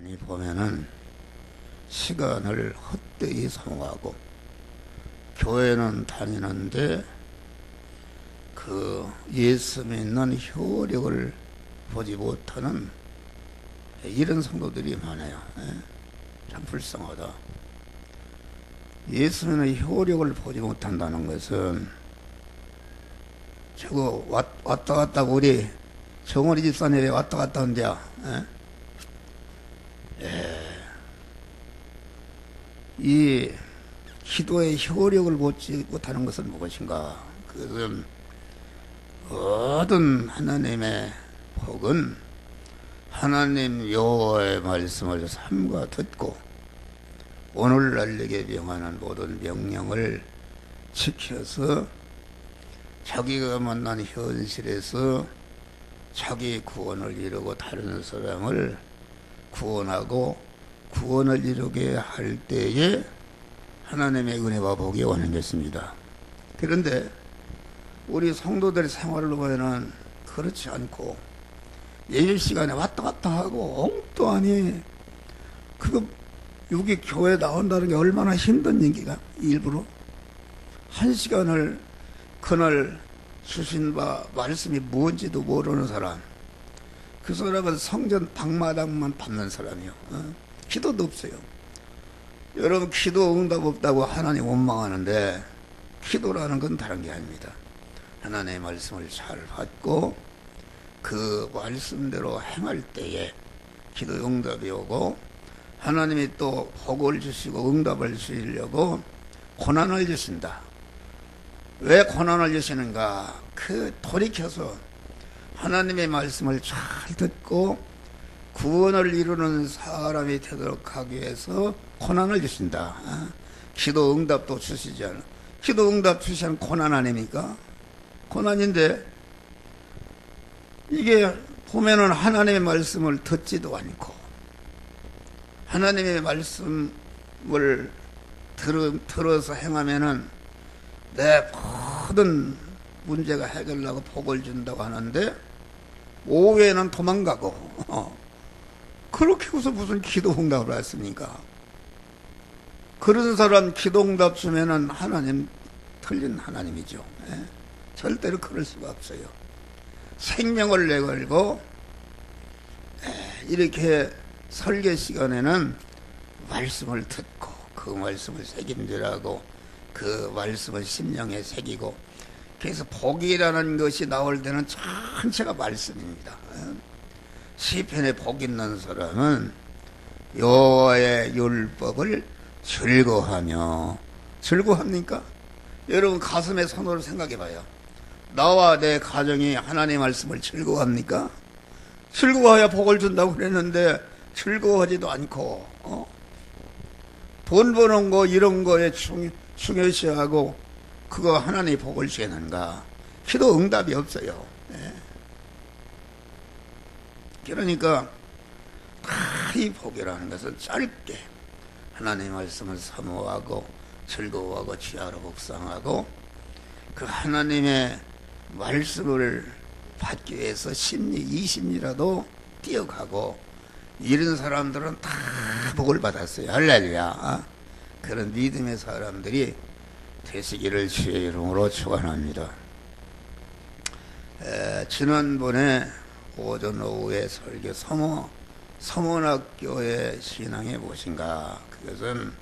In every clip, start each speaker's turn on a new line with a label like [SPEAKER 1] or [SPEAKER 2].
[SPEAKER 1] 많이 보면은 시간을 헛되이 소모하고 교회는 다니는데 그 예수 믿는 효력을 보지 못하는 이런 성도들이 많아요. 참 불쌍하다. 예수 믿는 효력을 보지 못한다는 것은 저거 왔다 갔다 우리 정원이 집사님이 왔다 갔다 한대야. 이 기도의 효력을 보지 못하는 것은 무엇인가? 그것은 모든 하나님의 복은 하나님 여호와의 말씀을 삼가 듣고 오늘날 내게 명하는 모든 명령을 지켜서 자기가 만난 현실에서 자기 구원을 이루고 다른 사람을 구원하고 구원을 이루게 할 때에 하나님의 은혜와 복이 오는 것입니다. 그런데 우리 성도들의 생활을 보면은 그렇지 않고 예배 시간에 왔다 갔다 하고 엉뚱하니 그거 여기 교회 나온다는 게 얼마나 힘든 얘기가 일부러 한 시간을 그날 주신 바 말씀이 뭔지도 모르는 사람, 그 사람은 성전 방마당만 받는 사람이요. 기도도 없어요. 여러분 기도 응답 없다고 하나님 원망하는데 기도라는 건 다른 게 아닙니다. 하나님의 말씀을 잘 받고 그 말씀대로 행할 때에 기도 응답이 오고 하나님이 또 복을 주시고 응답을 주시려고 고난을 주신다. 왜 고난을 주시는가? 그 돌이켜서 하나님의 말씀을 잘 듣고 구원을 이루는 사람이 되도록 하기 위해서 고난을 주신다. 기도 응답도 주시지 않아. 기도 응답 주시는 고난 아닙니까? 고난인데 이게 보면은 하나님의 말씀을 듣지도 않고 하나님의 말씀을 들어서 행하면은 내 모든 문제가 해결나고 복을 준다고 하는데 오후에는 도망가고 그렇게 해서 무슨 기도응답을 했습니까? 그런 사람 기도응답 주면은 하나님 틀린 하나님이죠. 절대로 그럴 수가 없어요. 생명을 내걸고 이렇게 설계 시간에는 말씀을 듣고 그 말씀을 새김질하고 그 말씀을 심령에 새기고 그래서 복이라는 것이 나올 때는 전체가 말씀입니다. 시편에 복 있는 사람은 여호와의 율법을 즐거워하며 즐거워합니까? 여러분 가슴에 손으로 생각해 봐요. 나와 내 가정이 하나님의 말씀을 즐거워합니까? 즐거워야 복을 준다고 그랬는데 즐거워하지도 않고 돈 버는 거 이런 거에 중요시하고 그거 하나님의 복을 주겠는가? 기도 응답이 없어요. 그러니까 이 복이라는 것은 짧게 하나님의 말씀을 사모하고 즐거워하고 취하로 묵상하고 그 하나님의 말씀을 받기 위해서 10리 20리라도 뛰어가고 이런 사람들은 다 복을 받았어요. 할렐루야. 그런 믿음의 사람들이 되시기를 주의 이름으로 축원합니다. 지난번에 오전 오후에 설교 서문학교의 신앙이 무엇인가? 그것은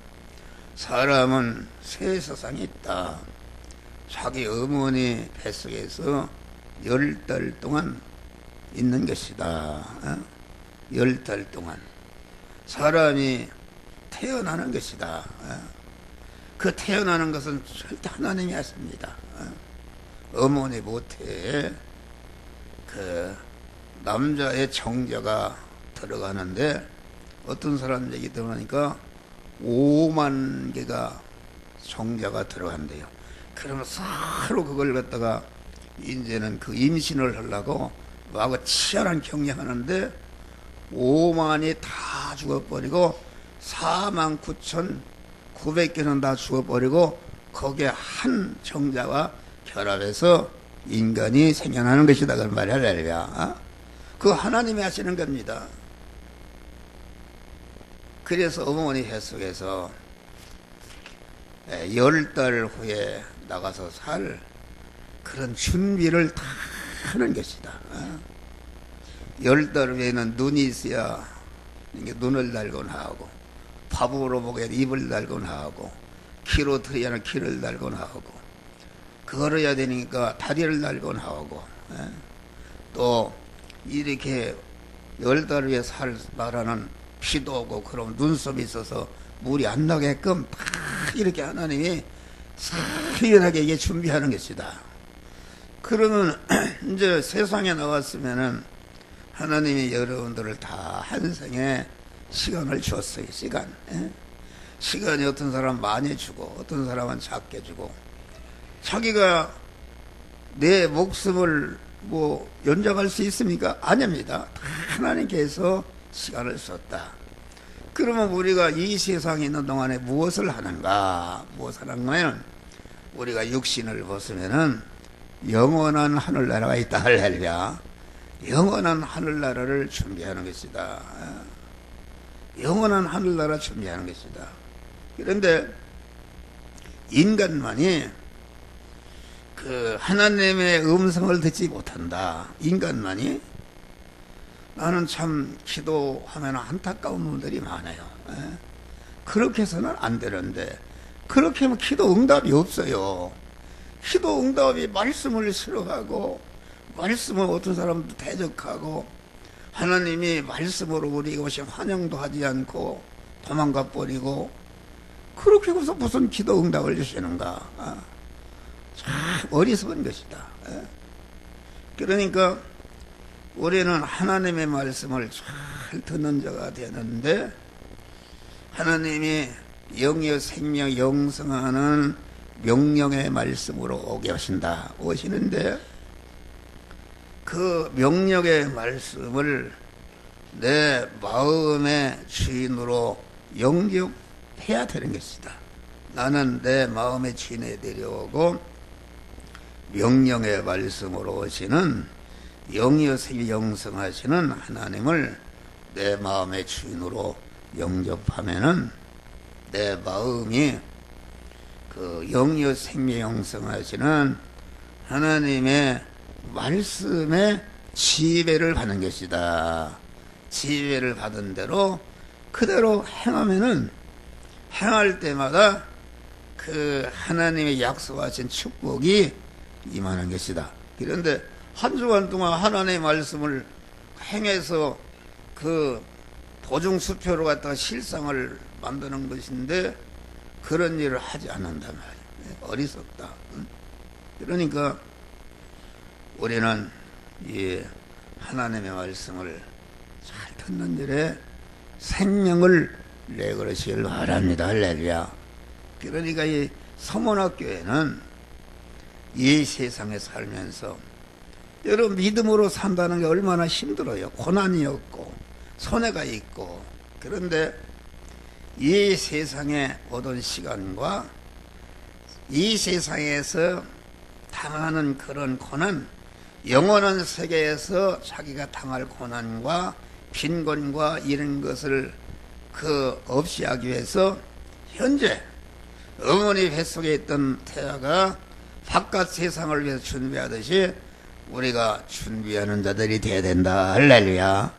[SPEAKER 1] 사람은 새 세상이 있다. 자기 어머니 뱃속에서 10달 동안 있는 것이다. 10달 동안 사람이 태어나는 것이다. 그 태어나는 것은 절대 하나님이 하십니다. 어머니 모태에 그 남자의 정자가 들어가는데 어떤 사람 얘기 들어보니까 5만 개가 정자가 들어간대요. 그러면 서로 그걸 갖다가 이제는 그 임신을 하려고 막 치열한 경쟁하는데 5만이 다 죽어버리고 49,900개는 다 죽어버리고 거기에 한 정자와 결합해서 인간이 생겨나는 것이다. 그런 말이 할렐루야. 그 하나님이 하시는 겁니다. 그래서 어머니 뱃속에서 10달 후에 나가서 살 그런 준비를 다 하는 것이다. 10달 후에는 눈이 있어야 눈을 달곤 하고, 밥으로 먹어야 입을 달곤 하고, 키로 들여야 키를 달곤 하고, 걸어야 되니까 다리를 달곤 하고, 또 이렇게 10달 후에 살 나라는 비도 오고 그럼 눈썹이 있어서 물이 안 나게끔 다 이렇게 하나님이 사연하게 이게 준비하는 것이다. 그러면 이제 세상에 나왔으면은 하나님이 여러분들을 다 한 생에 시간을 줬어요. 시간이 어떤 사람은 많이 주고 어떤 사람은 작게 주고, 자기가 내 목숨을 뭐 연장할 수 있습니까? 아닙니다. 다 하나님께서 시간을 썼다. 그러면 우리가 이 세상에 있는 동안에 무엇을 하는가? 무엇을 하는가면 우리가 육신을 벗으면은 영원한 하늘나라가 있다. 할렐루야. 영원한 하늘나라를 준비하는 것이다. 영원한 하늘나라 준비하는 것이다. 그런데 인간만이 그 하나님의 음성을 듣지 못한다. 인간만이. 나는 참 기도하면 안타까운 분들이 많아요. 그렇게 해서는 안 되는데, 그렇게 하면 기도 응답이 없어요. 기도 응답이 말씀을 싫어하고, 말씀을 어떤 사람도 대적하고, 하나님이 말씀으로 우리 것이 환영도 하지 않고 도망가 버리고, 그렇게 해서 무슨 기도 응답을 주시는가. 참 어리석은 것이다. 그러니까 우리는 하나님의 말씀을 잘 듣는 자가 되는데, 하나님이 영의 생명 영성하는 명령의 말씀으로 오게 하신다. 오시는데 그 명령의 말씀을 내 마음의 주인으로 영접해야 되는 것이다. 나는 내 마음의 주인에 데려오고 명령의 말씀으로 오시는 영의 생명 영성하시는 하나님을 내 마음의 주인으로 영접하면은 내 마음이 그 영의 생명 영성하시는 하나님의 말씀에 지배를 받는 것이다. 지배를 받은 대로 그대로 행하면은 행할 때마다 그 하나님의 약속하신 축복이 임하는 것이다. 그런데 한 주간 동안 하나님의 말씀을 행해서 그 보증수표로 갖다가 실상을 만드는 것인데 그런 일을 하지 않는단 말이에요. 어리석다. 그러니까 우리는 이 하나님의 말씀을 잘 듣는 일에 생명을 내걸으시길 바랍니다. 할렐루야. 그러니까 이 서문학교에는 이 세상에 살면서 여러분 믿음으로 산다는 게 얼마나 힘들어요. 고난이 없고 손해가 있고. 그런데 이 세상에 오던 시간과 이 세상에서 당하는 그런 고난, 영원한 세계에서 자기가 당할 고난과 빈곤과 이런 것을 그 없이 하기 위해서 현재 어머니 뱃속에 있던 태아가 바깥 세상을 위해서 준비하듯이 우리가 준비하는 자들이 되어야 된다. 할렐루야.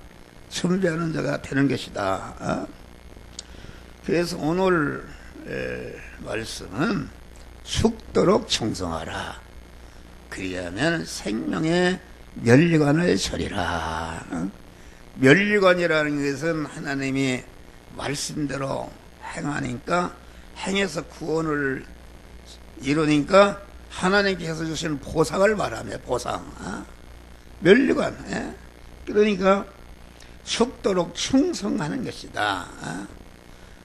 [SPEAKER 1] 준비하는 자가 되는 것이다. 그래서 오늘 말씀은 죽도록 충성하라. 그리하면 생명의 멸류관을 저리라. 멸류관이라는 것은 하나님이 말씀대로 행하니까, 행해서 구원을 이루니까 하나님께서 주시는 보상을 말하며 보상. 멸류관. 그러니까 죽도록 충성하는 것이다.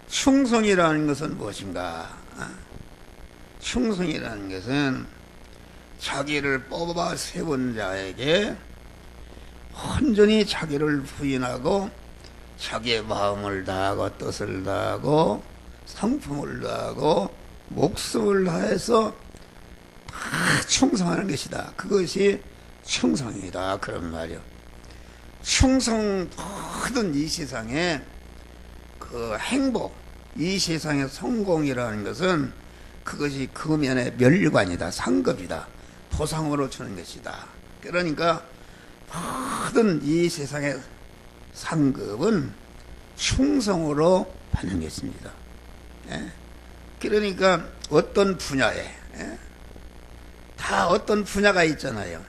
[SPEAKER 1] 충성이라는 것은 무엇인가? 충성이라는 것은 자기를 뽑아 세운 자에게 온전히 자기를 부인하고 자기의 마음을 다하고 뜻을 다하고 성품을 다하고 목숨을 다해서 다 충성하는 것이다. 그것이 충성이다. 그런 말이요. 충성 모든 이 세상에 그 그 행복, 이 세상의 성공이라는 것은 그것이 금연의 멸관이다, 상급이다, 보상으로 주는 것이다. 그러니까 모든 이 세상의 상급은 충성으로 받는 것입니다. 예? 그러니까 어떤 분야에 다 어떤 분야가 있잖아요.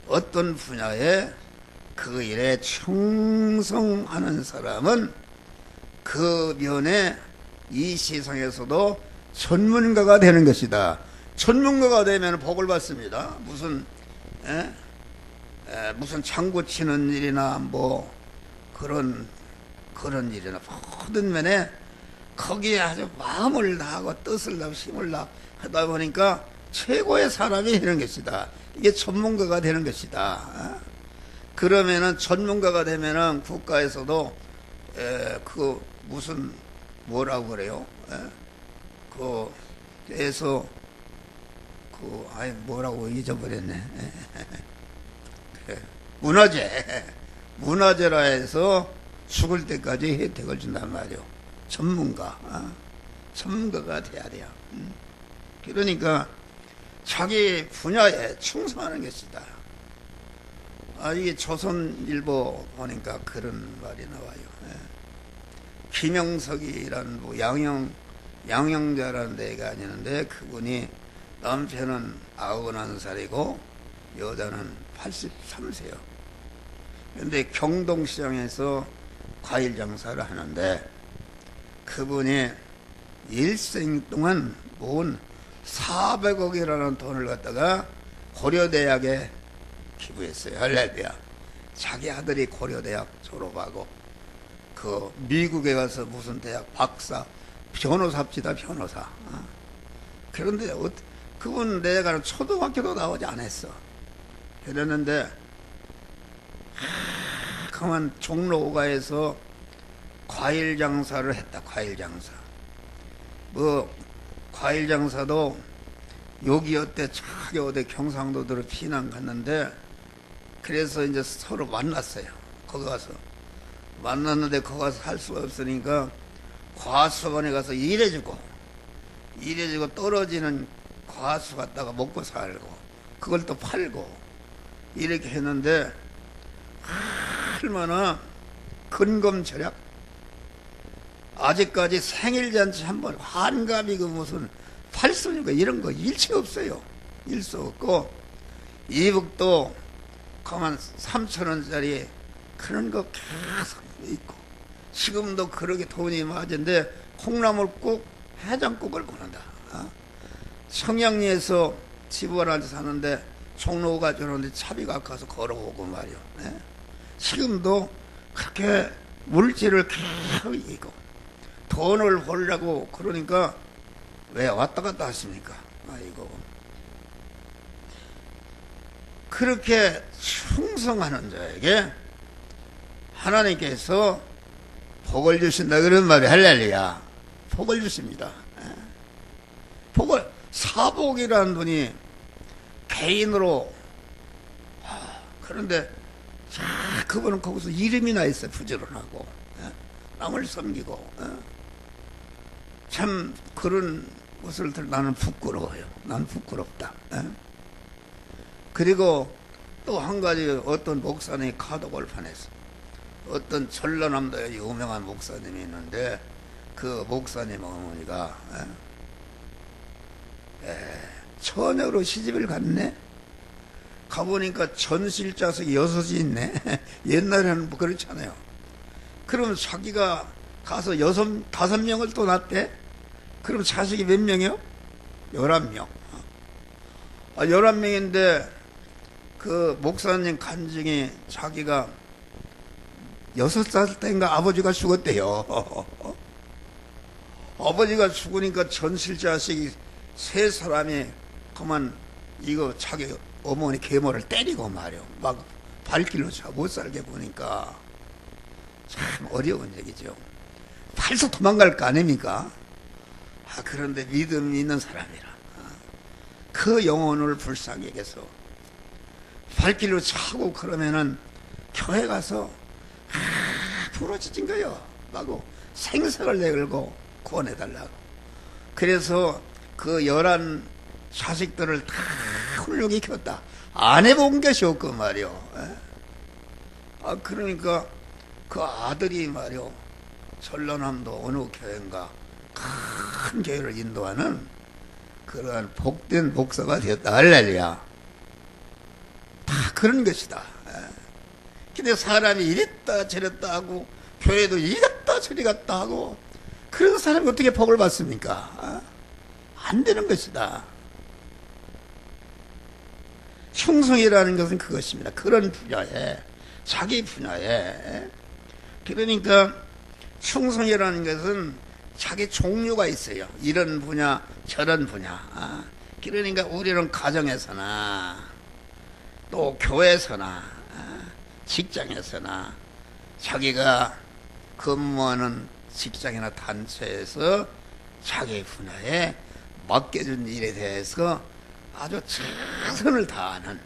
[SPEAKER 1] 어떤 분야에 그 일에 충성하는 사람은 그 면에 이 세상에서도 전문가가 되는 것이다. 전문가가 되면 복을 받습니다. 무슨 장구 치는 일이나 뭐 그런 일이나 모든 면에 거기에 아주 마음을 다하고 뜻을 다하고 힘을 다 하다 보니까 최고의 사람이 되는 것이다. 이게 전문가가 되는 것이다. 그러면은 전문가가 되면은 국가에서도 그 무슨 뭐라고 그래요? 그에서 아이 뭐라고 잊어버렸네. 문화재라 해서 죽을 때까지 혜택을 준단 말이요. 전문가가 돼야 돼요. 그러니까 자기 분야에 충성하는 것이다. 이게 조선일보 보니까 그런 말이 나와요. 김영석이라는 뭐 양영자라는 데가 있는데 그분이 남편은 91살이고 여자는 83세요. 그런데 경동시장에서 과일 장사를 하는데 그분이 일생 동안 모은 400억이라는 돈을 갖다가 고려대학에 기부했어요. 할렐루야. 자기 아들이 고려대학 졸업하고 그 미국에 가서 무슨 대학 박사 변호사입니다. 변호사. 그런데 그분 내가 초등학교도 나오지 않았어. 그랬는데 그만 종로 5가에서 과일 장사를 했다. 과일 장사. 뭐 과일 장사도 6.25 때 저기 어디 경상도들로 피난 갔는데 그래서 이제 서로 만났어요. 거기 가서 만났는데 거기 가서 살 수가 없으니까 과수원에 가서 일해주고 떨어지는 과수 갖다가 먹고 살고 그걸 또 팔고 이렇게 했는데 얼마나 근검절약. 아직까지 생일잔치 한번 환갑이고 무슨 팔순이고 이런 거 일체 없어요. 일수 없고 이북도 그만 3,000원짜리 그런 거 계속 있고 지금도 그렇게 돈이 맞은데 콩나물국 해장국을 구는다. 청량리에서 집안한테 사는데 종로가 저런데 차비가 가서 걸어오고 말이요. 지금도 그렇게 물질을 계속 이기고 돈을 벌려고 그러니까 왜 왔다 갔다 하십니까? 아이고. 그렇게 충성하는 자에게 하나님께서 복을 주신다 그런 말이 할렐루야. 복을 주십니다. 복을 사복이라는 분이 개인으로 그런데 그분은 거기서 이름이 나 있어요. 부지런하고 남을 섬기고 참 그런 것을 나는 부끄러워요. 난 부끄럽다. 그리고 또 한 가지 어떤 목사님이 카독을 보냈어. 어떤 전라남도에 유명한 목사님이 있는데 그 목사님 어머니가 처녀로 시집을 갔네. 가보니까 전실자석이 6이 있네. 옛날에는 뭐 그렇잖아요. 그럼 자기가 가서 5명을 또 낳대? 그럼 자식이 몇 명이요? 11명. 11명인데 그 목사님 간증이 자기가 6살 때인가 아버지가 죽었대요. 아버지가 죽으니까 전실자식이 3사람이 그만 이거 자기 어머니 계모를 때리고 말이요. 막 발길로 못 살게 보니까 참 어려운 얘기죠. 발서 도망갈 거 아닙니까? 그런데 믿음이 있는 사람이라 그 영혼을 불쌍히 여겨서 발길로 차고 그러면은 교회 가서 부러지진 거요. 하고 생색을 내걸고 구원해달라고. 그래서 그 11 자식들을 다 훌륭히 키웠다. 안 해본 것이 없고 말이요. 그러니까 그 아들이 말이요, 전라남도 어느 교회인가 큰 교회를 인도하는 그러한 복된 목사가 되었다. 할렐루야. 다 그런 것이다. 근데 사람이 이랬다 저랬다 하고 교회도 이랬다 저리 갔다 하고 그런 사람이 어떻게 복을 받습니까? 안 되는 것이다. 충성이라는 것은 그것입니다. 그런 분야에, 자기 분야에. 그러니까 충성이라는 것은 자기 종류가 있어요. 이런 분야 저런 분야. 그러니까 우리는 가정에서나 또 교회에서나 직장에서나 자기가 근무하는 직장이나 단체에서 자기 분야에 맡겨준 일에 대해서 아주 최선을 다하는,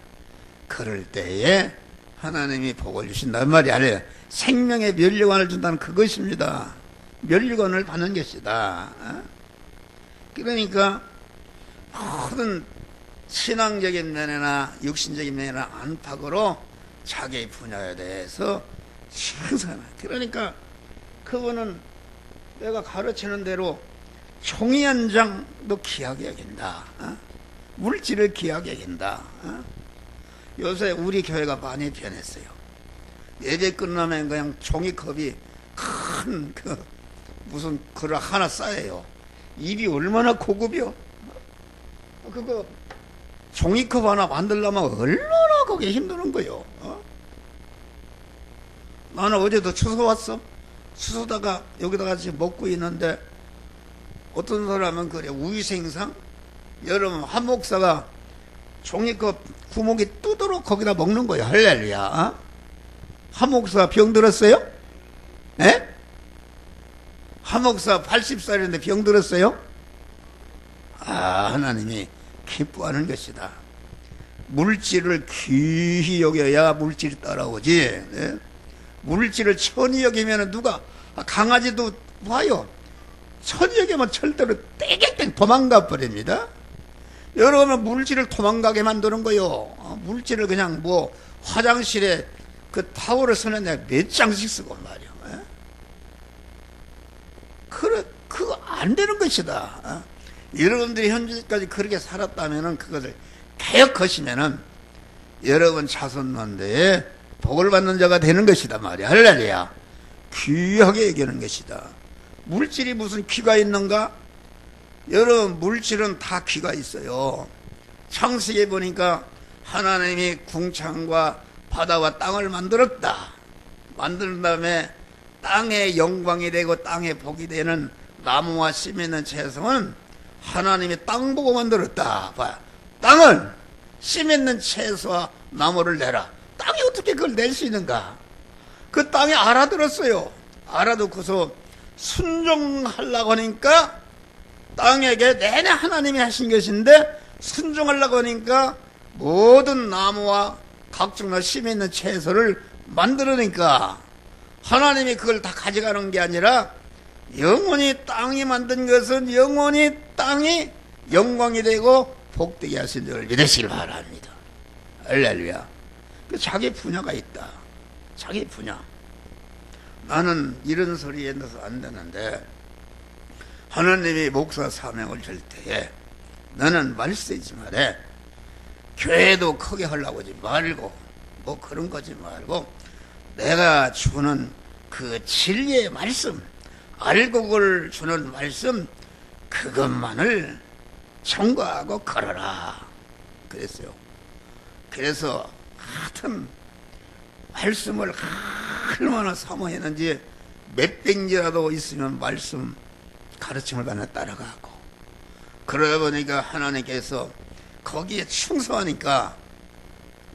[SPEAKER 1] 그럴 때에 하나님이 복을 주신단 말이 아니에요. 생명의 면류관을 준다는 그것입니다. 면류관을 받는 것이다. 그러니까 모든 신앙적인 면이나 육신적인 면이나 안팎으로 자기 분야에 대해서 최선을. 그러니까 그거는 내가 가르치는 대로 종이 한 장도 귀하게 여긴다. 물질을 귀하게 여긴다. 요새 우리 교회가 많이 변했어요. 예배 끝나면 그냥 종이컵이 큰 무슨 그릇 하나 쌓여요. 입이 얼마나 고급이요. 그거 종이컵 하나 만들려면 얼마나 그게 힘드는 거요. 나는 어제도 추수 왔어. 추수다가 여기다가 지금 먹고 있는데 어떤 사람은 그래, 우유생상. 여러분, 한 목사가 종이컵 구멍이 뚜도록 거기다 먹는 거예요. 할렐루야. 한 목사 병 들었어요? 예? 한 목사 80살인데 병 들었어요? 하나님이 기뻐하는 것이다. 물질을 귀히 여겨야 물질이 따라오지. 예? 물질을 천히 여기면 누가, 강아지도 봐요. 천히 여기면 절대로 떼gel땡 도망가 버립니다. 여러분은 물질을 도망가게 만드는 거요. 물질을 그냥 뭐 화장실에 그 타월을 서는 데 몇 장씩 쓰고 말이요. 그거 안 되는 것이다. 여러분들이 현재까지 그렇게 살았다면은 그것을 개혁하시면은 여러분 자손만대에 복을 받는 자가 되는 것이다 말이야. 할렐루야. 귀하게 여기는 것이다. 물질이 무슨 귀가 있는가? 여러분, 물질은 다 귀가 있어요. 창세기에 보니까 하나님이 궁창과 바다와 땅을 만들었다. 만든 다음에 땅의 영광이 되고 땅의 복이 되는 나무와 씨 있는 채소는 하나님이 땅 보고 만들었다. 봐, 땅을 씨 있는 채소와 나무를 내라. 땅이 어떻게 그걸 낼 수 있는가? 그 땅이 알아들었어요. 알아듣고서 순종하려고 하니까 땅에게 내내 하나님이 하신 것인데 순종하려고 하니까 모든 나무와 각종 씨 있는 채소를 만들으니까 하나님이 그걸 다 가져가는 게 아니라 영원히 땅이 만든 것은 영원히 땅이 영광이 되고 복되게 하신 줄 믿으시길 바랍니다. 할렐루야. 자기 분야가 있다. 자기 분야. 나는 이런 소리에 넣어서 안 되는데 하나님이 목사 사명을 줄 때에 너는 말쓰지 말래. 교회도 크게 하려고 하지 말고 뭐 그런 거지 말고 내가 주는 그 진리의 말씀, 알고 그걸 주는 말씀, 그것만을 청구하고 걸어라 그랬어요. 그래서 하여튼 말씀을 얼마나 사모했는지 몇백 년이라도 있으면 말씀 가르침을 받아 따라가고, 그러다 보니까 하나님께서 거기에 충성하니까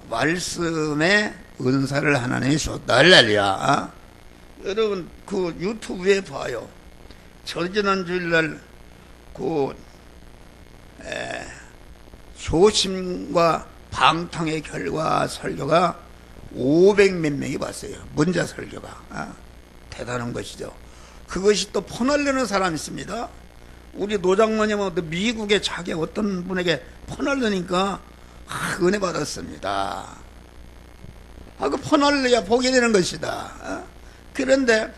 [SPEAKER 1] 말씀의 은사를 하나님이 줬다. 할렐루야. 여러분 그 유튜브에 봐요. 지난 주일날 그 조심과 방탕의 결과 설교가 500몇 명이 봤어요. 문자 설교가. 대단한 것이죠. 그것이 또 퍼날르는 사람이 있습니다. 우리 노장모님은 미국에 자기 어떤 분에게 퍼날르니까 은혜 받았습니다. 그 퍼날려야 보게 되는 것이다. 그런데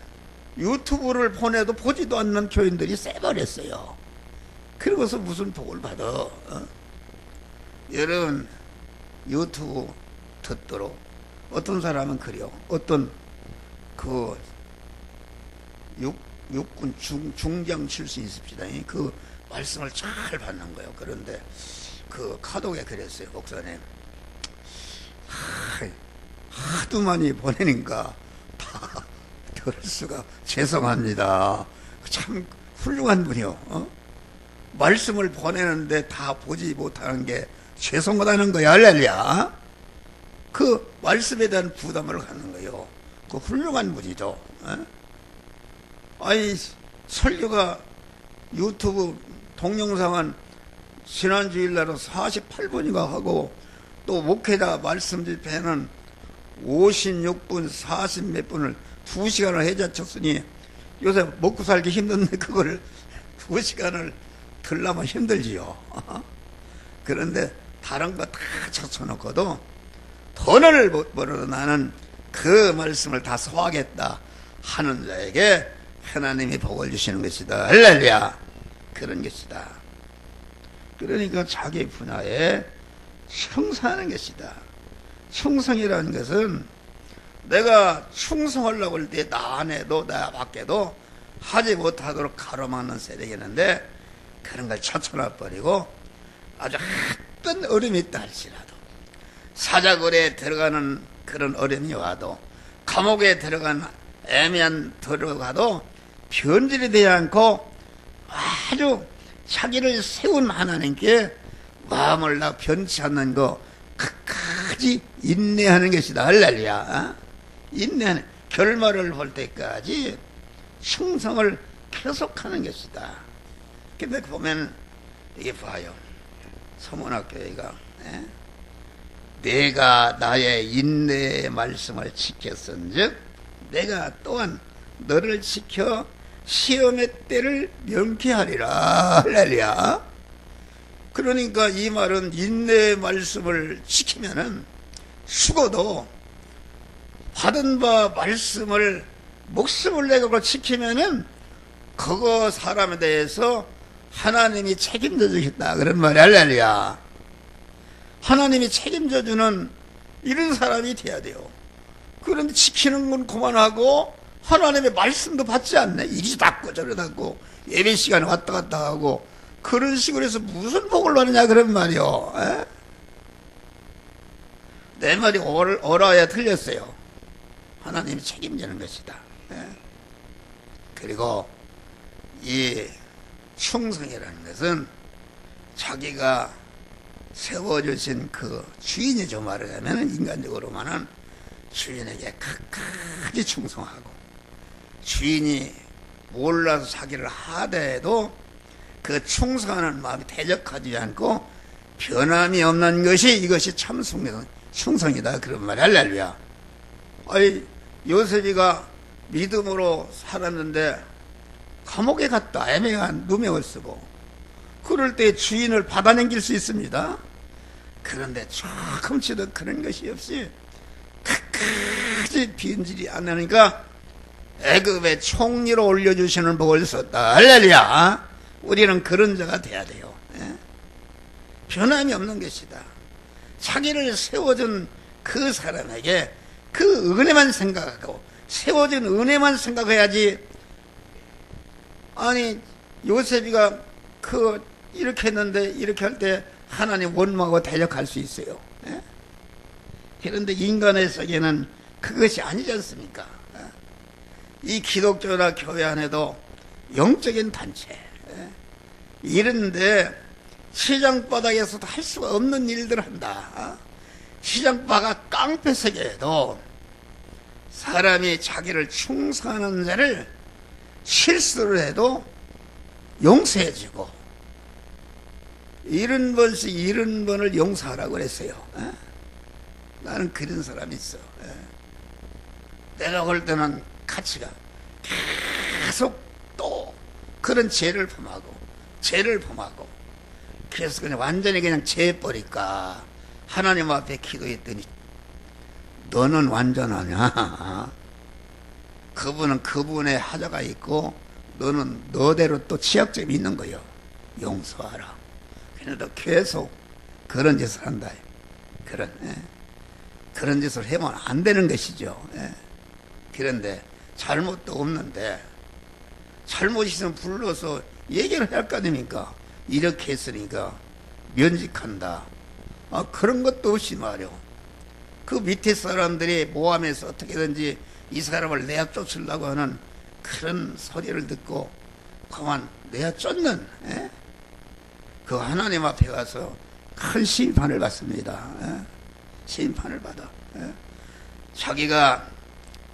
[SPEAKER 1] 유튜브를 보내도 보지도 않는 교인들이 세버렸어요. 그러고서 무슨 복을 받아? 여러분, 유튜브 듣도록 어떤 사람은 그래요. 어떤 그 육군 중장 출신 있습니다. 그 말씀을 잘 받는 거예요. 그런데 그 카톡에 그랬어요. 목사님, 하도 많이 보내니까 다 들을 수가 죄송합니다. 참 훌륭한 분이요. 말씀을 보내는데 다 보지 못하는 게 죄송하다는 거야. 할렐루야. 그 말씀에 대한 부담을 갖는 거예요. 그 훌륭한 분이죠. 아니, 설교가 유튜브 동영상은 지난 주일날은 48분인가 하고, 또 목회자 말씀 집회는 56분 40 몇 분을 2시간을 해자쳤으니 요새 먹고 살기 힘든데 그거를 2시간을 들려면 힘들지요. 그런데 다른 거 다 쳤어놓고도 돈을 못 벌어도 나는 그 말씀을 다 소화하겠다 하는 자에게 하나님이 복을 주시는 것이다. 할렐루야. 그런 것이다. 그러니까 자기 분야에 충성하는 것이다. 충성이라는 것은 내가 충성하려고 할 때 나 안에도 나 밖에도 하지 못하도록 가로막는 세력이었는데 그런 걸 쳐쳐놔버리고 아주 어떤 어려움이 있다 할지라도 사자굴에 들어가는 그런 어려움이 와도 감옥에 들어간 애매한 들어가도 변질이 되지 않고 아주 자기를 세운 하나님께 마음을 다 변치 않는 거 끝까지 인내하는 것이다. 할렐루야. 인내하는 결말을 볼 때까지 충성을 계속하는 것이다. 근데 보면 이게 봐요. 서문학교회가 내가 나의 인내의 말씀을 지켰은즉 내가 또한 너를 지켜 시험의 때를 명쾌하리라. 할렐루야. 그러니까 이 말은 인내의 말씀을 지키면은 죽어도 받은 바 말씀을 목숨을 내고 지키면은 그거 사람에 대해서 하나님이 책임져 주겠다 그런 말이 할렐루야. 하나님이 책임져 주는 이런 사람이 돼야 돼요. 그런데 지키는 건 그만하고 하나님의 말씀도 받지 않네. 이리 닫고 저리 닫고 예배 시간에 왔다 갔다 하고 그런 식으로 해서 무슨 복을 받느냐 그런 말이요. 내 말이 옳아야 틀렸어요. 하나님이 책임지는 것이다. 그리고 이 충성이라는 것은 자기가 세워주신 그 주인이죠. 말하자면 인간적으로만은 주인에게 끝까지 충성하고 주인이 몰라서 자기를 하더라도 그 충성하는 마음이 대적하지 않고 변함이 없는 것이 이것이 참 충성이다 그런 말이 할렐루야. 아니 요셉이가 믿음으로 살았는데 감옥에 갔다 애매한 누명을 쓰고 그럴 때 주인을 받아넘길 수 있습니다. 그런데 조금치도 그런 것이 없이 끝까지 변질이 안 하니까 애굽의 총리로 올려주시는 복을 썼다. 할렐루야. 우리는 그런 자가 돼야 돼요. 변함이 없는 것이다. 자기를 세워준 그 사람에게 그 은혜만 생각하고 세워준 은혜만 생각해야지. 아니 요셉이가 이렇게 했는데 이렇게 할 때 하나님 원망하고 대적할 수 있어요. 그런데 인간의 세계는 그것이 아니지 않습니까? 이 기독교나 교회 안에도 영적인 단체 이런데 시장바닥에서도 할 수가 없는 일들을 한다. 시장바닥 깡패 세계에도 사람이 자기를 충성하는 자를 실수를 해도 용서해주고 70번씩 70번을 용서하라고 그랬어요. 나는 그런 사람이 있어. 내가 볼 때는 가치가 계속 또 그런 죄를 범하고 그래서 그냥 완전히 그냥 죄버릴까 하나님 앞에 기도했더니 너는 완전하냐? 그분은 그분의 하자가 있고 너는 너대로 또 취약점이 있는 거요. 용서하라. 그래도 계속 그런 짓을 한다. 그런 짓을 하면 안 되는 것이죠. 그런데 잘못도 없는데 잘못 있으면 불러서 얘기를 할 거 아닙니까? 이렇게 했으니까 면직한다. 그런 것도 없이 말이요. 그 밑에 사람들이 모함해서 어떻게든지 이 사람을 내야 쫓으려고 하는 그런 소리를 듣고 그만 내야 쫓는 그 하나님 앞에 가서 큰 심판을 받습니다. 심판을 받아. 자기가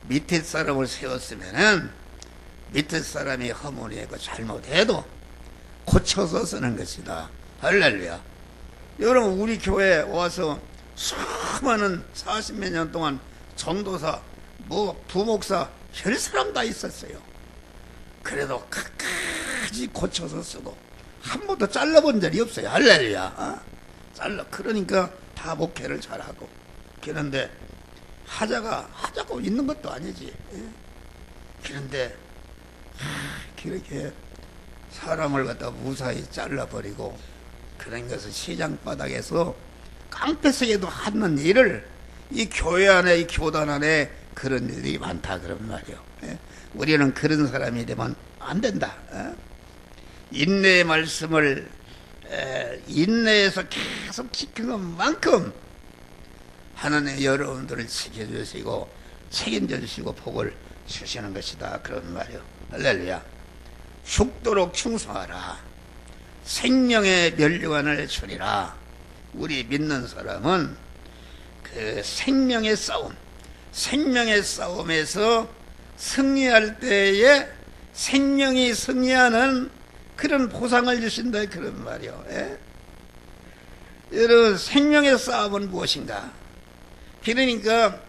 [SPEAKER 1] 밑에 사람을 세웠으면은 밑에 사람이 허물이고 잘못해도 고쳐서 쓰는 것이다. 할렐루야. 여러분 우리 교회에 와서 수많은 40몇 년 동안 전도사 부목사 별 사람 다 있었어요. 그래도 끝까지 고쳐서 쓰고 한 번도 잘라본 적이 없어요. 할렐루야. 그러니까 다 목회를 잘하고. 그런데 하자고 있는 것도 아니지. 그런데 그렇게 사람을 갖다 무사히 잘라버리고 그런 것은 시장 바닥에서 깡패석에도 하는 일을 이 교회 안에 이 교단 안에 그런 일이 많다 그런 말이요. 우리는 그런 사람이 되면 안 된다. 인내의 말씀을 인내에서 계속 지키는 만큼 하나님 여러분들을 지켜주시고 책임져 주시고 복을 주시는 것이다 그런 말이요. 할렐루야. 죽도록 충성하라. 생명의 면류관을 주리라. 우리 믿는 사람은 그 생명의 싸움에서 승리할 때에 생명이 승리하는 그런 보상을 주신다 그런 말이요. 여러분 생명의 싸움은 무엇인가? 그러니까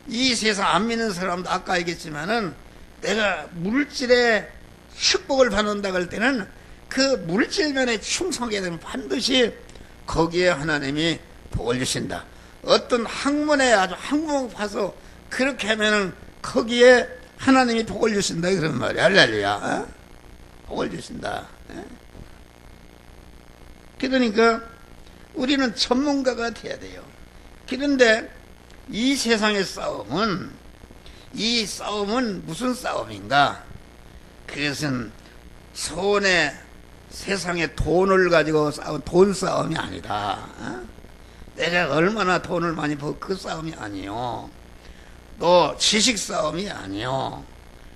[SPEAKER 1] 이 세상 안 믿는 사람도 아까 얘기했지만은 내가 물질의 축복을 받는다 할 때는 그 물질면에 충성하게 되면 반드시 거기에 하나님이 복을 주신다. 어떤 학문에 아주 학문 봐서 그렇게 하면은 거기에 하나님이 복을 주신다 그런 말이야. 할렐루야. 복을 주신다. 그러니까 우리는 전문가가 돼야 돼요. 그런데 이 세상의 싸움은 무슨 싸움인가? 그것은 세상에 돈을 가지고 싸운 돈 싸움이 아니다. 내가 얼마나 돈을 많이 벌고 그 싸움이 아니요. 또 지식 싸움이 아니요.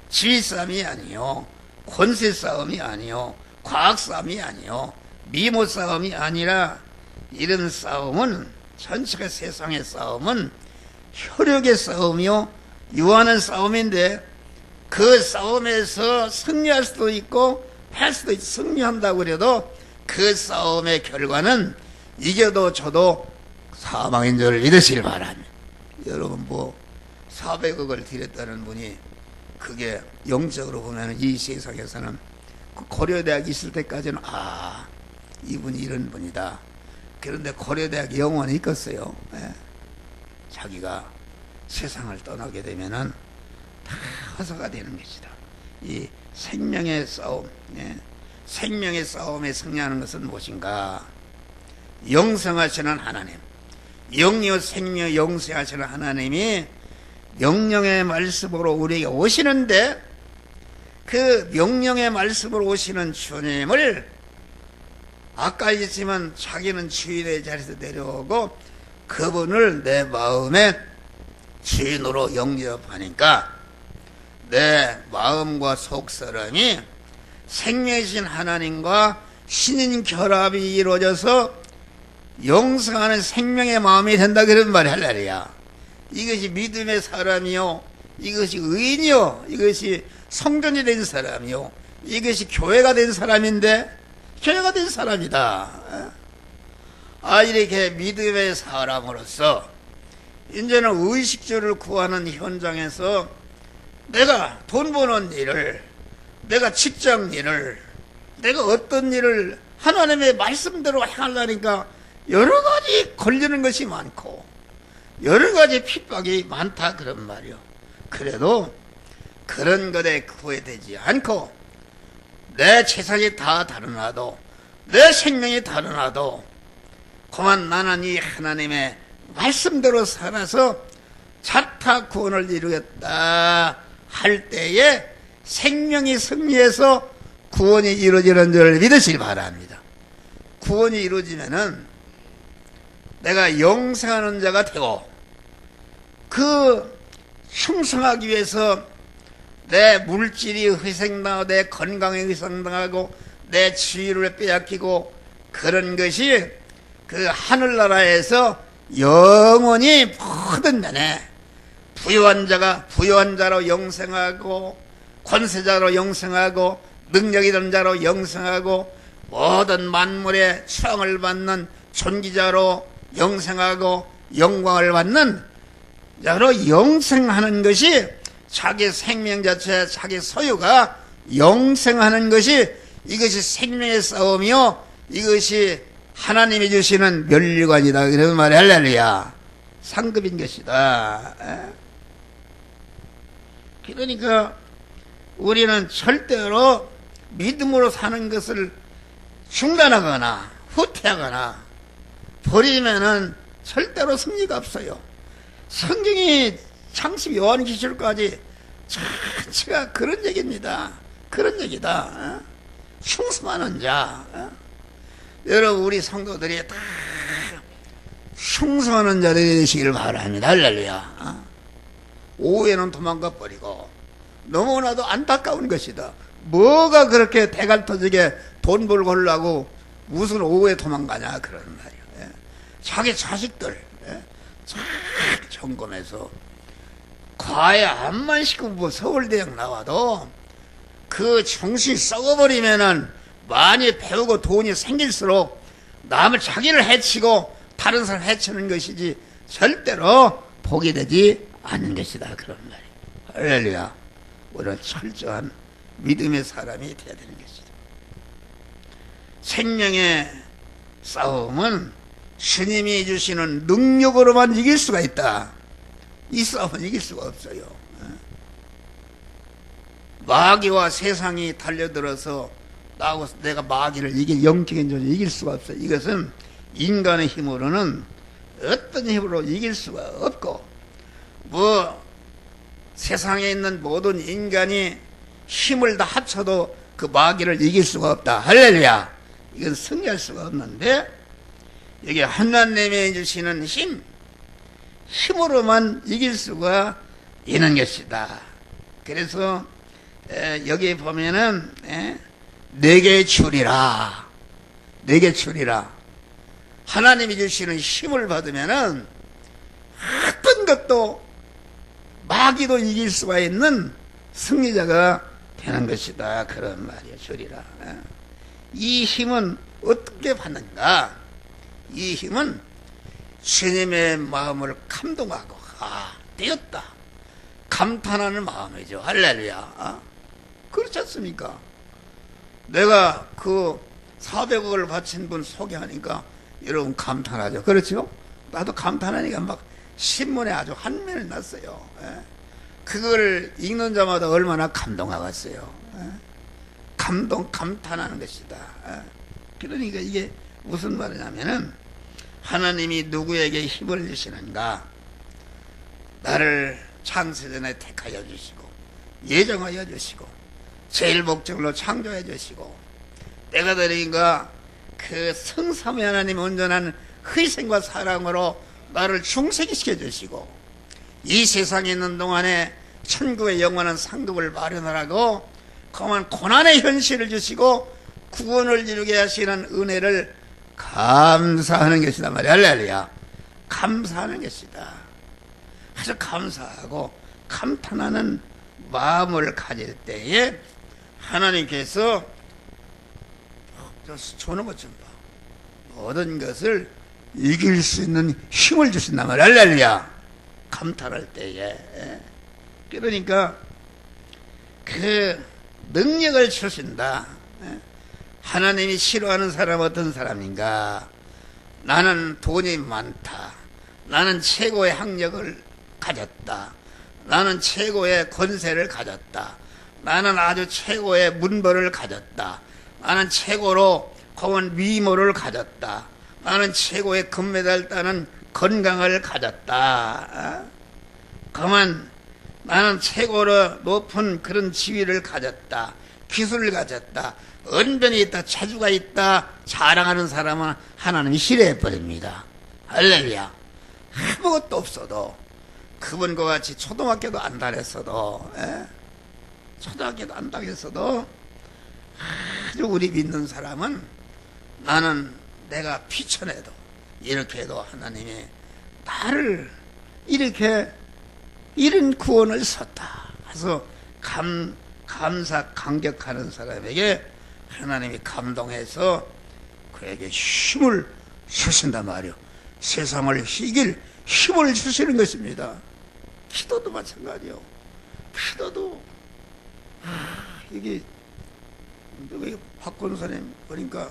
[SPEAKER 1] 지위 싸움이 아니요. 권세 싸움이 아니요. 과학 싸움이 아니요. 미모 싸움이 아니라 이런 싸움은 전체가 세상의 싸움은 혈육의 싸움이요. 유한한 싸움인데 그 싸움에서 승리할 수도 있고 할 수도 있고 승리한다고 그래도 그 싸움의 결과는 이겨도 저도 사망인 줄 믿으시길 바랍니다. 여러분 400억을 드렸다는 분이 그게 영적으로 보면 이 세상에서는 그 고려대학 있을 때까지는 이분이 이런 분이다. 그런데 고려대학 영원히 있겠어요. 자기가 세상을 떠나게 되면은 다 허사가 되는 것이다. 이 생명의 싸움, 생명의 싸움에 승리하는 것은 무엇인가? 영생하시는 하나님, 영유 생명 영생하시는 하나님이 명령의 말씀으로 우리에게 오시는데 그 명령의 말씀으로 오시는 주님을 아까 얘기했지만 자기는 주인의 자리에서 내려오고 그분을 내 마음의 주인으로 영접하니까 내 마음과 속사람이 생명이신 하나님과 신인 결합이 이루어져서 영생하는 생명의 마음이 된다 그런 말이 할렐루야. 이것이 믿음의 사람이요, 이것이 의인이요, 이것이 성전이 된 사람이요, 이것이 교회가 된 사람인데 교회가 된 사람이다. 이렇게 믿음의 사람으로서 이제는 의식주를 구하는 현장에서 내가 돈 버는 일을 내가 직장 일을, 내가 어떤 일을 하나님의 말씀대로 행하려니까 여러 가지 걸리는 것이 많고 여러 가지 핍박이 많다 그런 말이요. 그래도 그런 것에 구애되지 않고 내 재산이 다 달아나도 내 생명이 달아나도 그만 나는 이 하나님의 말씀대로 살아서 자타 구원을 이루겠다 할 때에 생명이 승리해서 구원이 이루어지는 줄 믿으시기 바랍니다. 구원이 이루어지면은 내가 영생하는 자가 되고 그 충성하기 위해서 내 물질이 희생당하고 내 건강이 희생당하고 내 지위를 빼앗기고 그런 것이 그 하늘나라에서 영원히 모든 면에 부유한 자로 영생하고 권세자로 영생하고 능력 있는 자로 영생하고 모든 만물의 추앙을 받는 존귀자로 영생하고 영광을 받는 자로 영생하는 것이 자기 생명 자체, 자기 소유가 영생하는 것이 이것이 생명의 싸움이요 이것이 하나님이 주시는 면류관이다. 그래서 말이 할렐루야 상급인 것이다. 그러니까 우리는 절대로 믿음으로 사는 것을 중단하거나 후퇴하거나 버리면은 절대로 승리가 없어요. 성경이 창세기 요한계시록까지 전체가 그런 얘기입니다. 그런 얘기다. 충성하는 자. 여러분 우리 성도들이 다 충성하는 자들이 되시길 바랍니다. 할렐루야. 오후에는 도망가 버리고 너무나도 안타까운 것이다. 뭐가 그렇게 대갈터지게 돈 벌고 하려고 무슨 오후에 도망가냐 그런 말이에요. 자기 자식들 잘 점검해서 과외 암만 시키고 뭐 서울대학 나와도 그 정신이 썩어버리면은 많이 배우고 돈이 생길수록 남을 자기를 해치고 다른 사람 해치는 것이지 절대로 복이 되지 않는 것이다 그런 말이에요. 할렐루야. 우리는 철저한 믿음의 사람이 되어야 되는 것이다. 생명의 싸움은 주님이 주시는 능력으로만 이길 수가 있다. 이 싸움은 이길 수가 없어요. 마귀와 세상이 달려들어서 내가 마귀를 이길 영적인 존재 이길 수가 없어요. 이것은 인간의 힘으로는 어떤 힘으로 이길 수가 없고 뭐 세상에 있는 모든 인간이 힘을 다 합쳐도 그 마귀를 이길 수가 없다. 할렐루야. 이건 승리할 수가 없는데 여기 하나님이 주시는 힘으로만 이길 수가 있는 것이다. 그래서 여기 보면은 내게 주리라. 내게 주리라. 하나님이 주시는 힘을 받으면은 어떤 것도 마귀도 이길 수가 있는 승리자가 되는 것이다. 그런 말이야. 주리라. 이 힘은 어떻게 받는가? 이 힘은 주님의 마음을 감동하고 되었다. 감탄하는 마음이죠. 할렐루야. 그렇지 않습니까? 내가 그 400억을 바친 분 소개하니까 여러분 감탄하죠. 그렇죠? 나도 감탄하니까 막 신문에 아주 한면이 났어요. 그걸 읽는 자마다 얼마나 감동하겠어요. 감탄하는 것이다. 그러니까 이게 무슨 말이냐면은 하나님이 누구에게 힘을 주시는가? 나를 창세전에 택하여 주시고 예정하여 주시고 제일 목적으로 창조해 주시고 내가 드린가 그 성삼위 하나님 온전한 희생과 사랑으로 나를 중생시켜 주시고 이 세상에 있는 동안에 천국의 영원한 상급을 마련하라고 그만 고난의 현실을 주시고 구원을 이루게 하시는 은혜를 감사하는 것이다 말이야. 할렐루야. 감사하는 것이다. 아주 감사하고 감탄하는 마음을 가질 때에 하나님께서 주는 것 좀 봐. 모든 것을 이길 수 있는 힘을 주신단 말이야. 할렐루야. 감탄할 때에. 그러니까 그 능력을 주신다. 하나님이 싫어하는 사람은 어떤 사람인가? 나는 돈이 많다. 나는 최고의 학력을 가졌다. 나는 최고의 권세를 가졌다. 나는 아주 최고의 문벌을 가졌다. 나는 최고로 고운 미모를 가졌다. 나는 최고의 금메달 따는 건강을 가졌다. 그만 나는 최고로 높은 그런 지위를 가졌다. 기술을 가졌다. 언변이 있다. 자주가 있다. 자랑하는 사람은 하나님이 싫어해버립니다. 할렐루야. 아무것도 없어도 그분과 같이 초등학교도 안 다녔어도 초등학교도 안 다녔어도 아주 우리 믿는 사람은 나는 내가 피천해도 이렇게 해도 하나님이 나를 이렇게 이런 구원을 섰다. 그래서 감사 감격하는 사람에게 하나님이 감동해서 그에게 힘을 주신단 말이요. 세상을 이길 힘을 주시는 것입니다. 기도도 마찬가지요. 기도도 이게 박권사님 보니까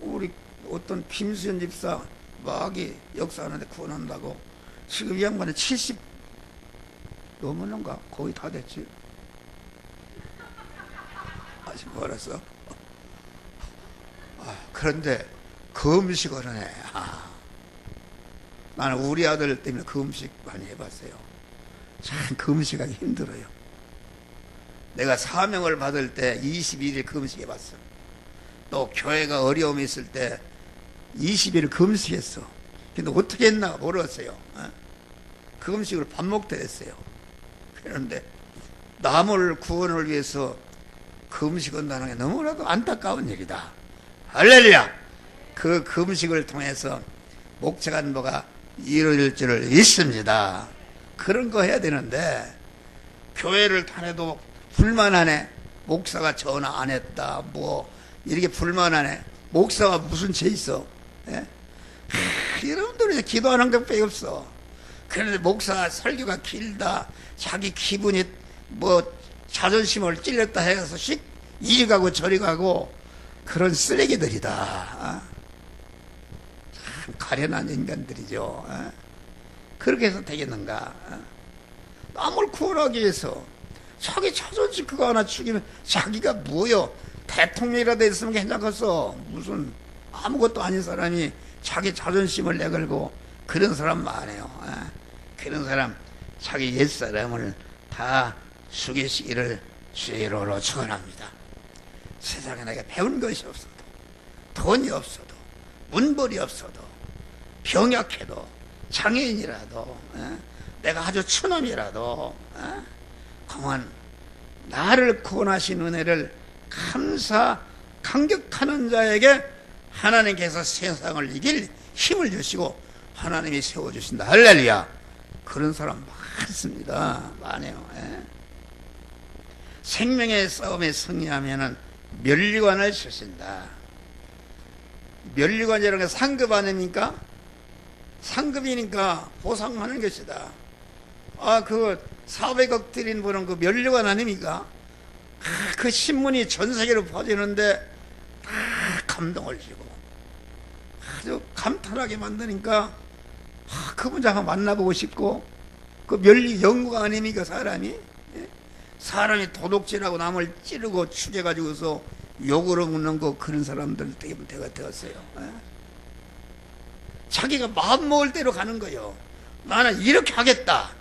[SPEAKER 1] 우리 어떤 김수현 집사 막이 역사하는데 구원한다고 지금 이 양반이 70 넘었는가? 거의 다 됐지. 아직 멀었어. 그런데 그 음식을 해. 나는 우리 아들 때문에 그 음식 많이 해봤어요. 참 그 음식하기 힘들어요. 내가 사명을 받을 때 21일 그 음식 해봤어. 또 교회가 어려움이 있을 때 20일 그 음식 했어. 근데 어떻게 했나 모르겠어요. 그 음식으로 밥 먹다 했어요. 그런데 남을 구원을 위해서 그 음식을 한다는 게 너무나도 안타까운 일이다. 할렐루야. 그 음식을 통해서 목적 안보가 이루어질 줄 믿습니다. 그런 거 해야 되는데 교회를 다녀도 불만하네. 목사가 전화 안 했다. 뭐 이렇게 불만하네. 목사가 무슨 죄 있어? 여러분들이 기도하는 것밖에 없어. 그런데 목사 설교가 길다. 자기 기분이 뭐 자존심을 찔렸다 해서 이리 가고 저리 가고 그런 쓰레기들이다. 참 가련한 인간들이죠. 그렇게 해서 되겠는가? 남을 구원하기 위해서 자기 자존심 그거 하나 죽이면 자기가 뭐요? 대통령이라도 있으면 괜찮겠어. 무슨 아무것도 아닌 사람이 자기 자존심을 내걸고 그런 사람 많아요. 그런 사람 자기 옛사람을 다 죽이시기를 주의 이름으로 축원합니다. 세상에 내가 배운 것이 없어도 돈이 없어도 문벌이 없어도 병약해도 장애인이라도 내가 아주 추놈이라도 그만 나를 구원하신 은혜를 감격하는 자에게 하나님께서 세상을 이길 힘을 주시고 하나님이 세워주신다. 할렐루야. 그런 사람 많습니다. 많아요. 생명의 싸움에 승리하면은 면류관을 주신다. 면류관이라는 게 상급 아닙니까? 상급이니까 보상하는 것이다. 그 400억 드린 분은 그 면류관 아닙니까? 그 신문이 전 세계로 퍼지는데 다 감동을 주고 아주 감탄하게 만드니까 그분 한번 만나보고 싶고 그 면리 연구가 아닙니까? 사람이 도둑질하고 남을 찌르고 죽여가지고서 욕으로 묻는 거 그런 사람들 때가 되었어요. 자기가 마음 먹을 대로 가는 거요. 나는 이렇게 하겠다.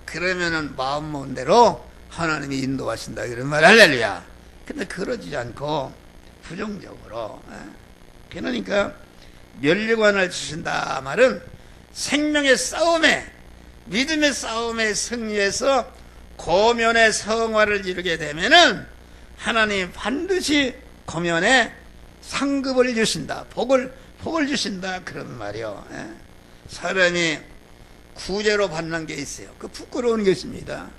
[SPEAKER 1] 그러면은 마음 먹은 대로 하나님이 인도하신다. 이런 말 할렐루야. 근데 그러지 않고 부정적으로. 그러니까 면류관을 주신다 말은 생명의 싸움에 믿음의 싸움에 승리해서 고면의 성화를 이루게 되면은 하나님 반드시 고면에 상급을 주신다. 복을 주신다. 그런 말이요. 사람이 구제로 받는 게 있어요. 그 부끄러운 것입니다.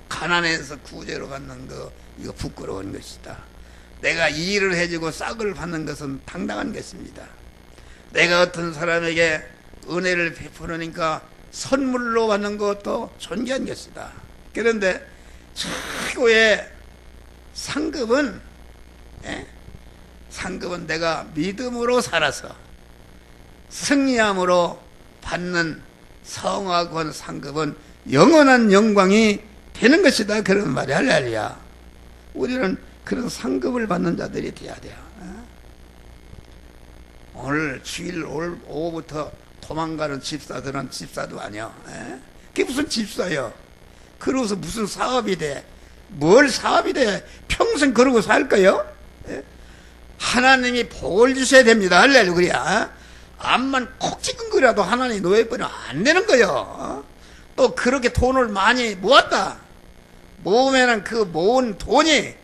[SPEAKER 1] 가난해서 구제로 받는 거 이거 부끄러운 것이다. 내가 이 일을 해주고 싹을 받는 것은 당당한 것입니다. 내가 어떤 사람에게 은혜를 베푸니까 선물로 받는 것도 존귀한 것이다. 그런데 최고의 상급은, 예? 상급은 내가 믿음으로 살아서 승리함으로 받는 성화권 상급은 영원한 영광이 되는 것이다. 그런 말이 할렐루야. 우리는 그런 상급을 받는 자들이 돼야 돼요. 오늘 주일 오후부터 도망가는 집사들은 집사도 아니야. 그게 무슨 집사요? 그러고서 무슨 사업이 돼? 뭘 사업이 돼? 평생 그러고 살 거요? 하나님이 복을 주셔야 됩니다. 할렐루야. 암만 콕 찍은 거라도 하나님이 놓여버리면 안 되는 거요. 또 그렇게 돈을 많이 모았다. 모으면은 그 모은 돈이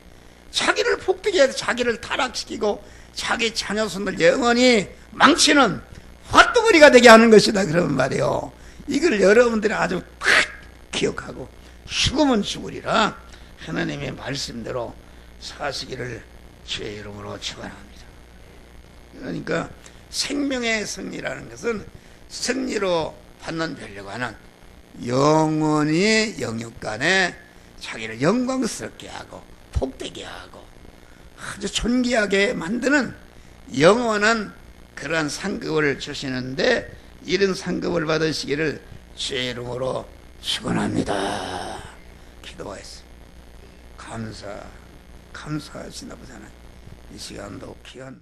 [SPEAKER 1] 자기를 폭되게 해서 자기를 타락시키고 자기 자녀손을 영원히 망치는 헛덩어리가 되게 하는 것이다. 그런 말이요. 이걸 여러분들이 아주 팍 기억하고 죽으면 죽으리라 하나님의 말씀대로 사시기를 주의 이름으로 축원합니다. 그러니까 생명의 승리라는 것은 승리로 받는 멸류관은 영원히 영육간에 자기를 영광스럽게 하고 복되게 하고 아주 존귀하게 만드는 영원한 그러한 상급을 주시는데, 이런 상급을 받으시기를 주의 이름으로 축원합니다. 기도하겠습니다. 감사하시나 보잖아요. 이 시간도 귀한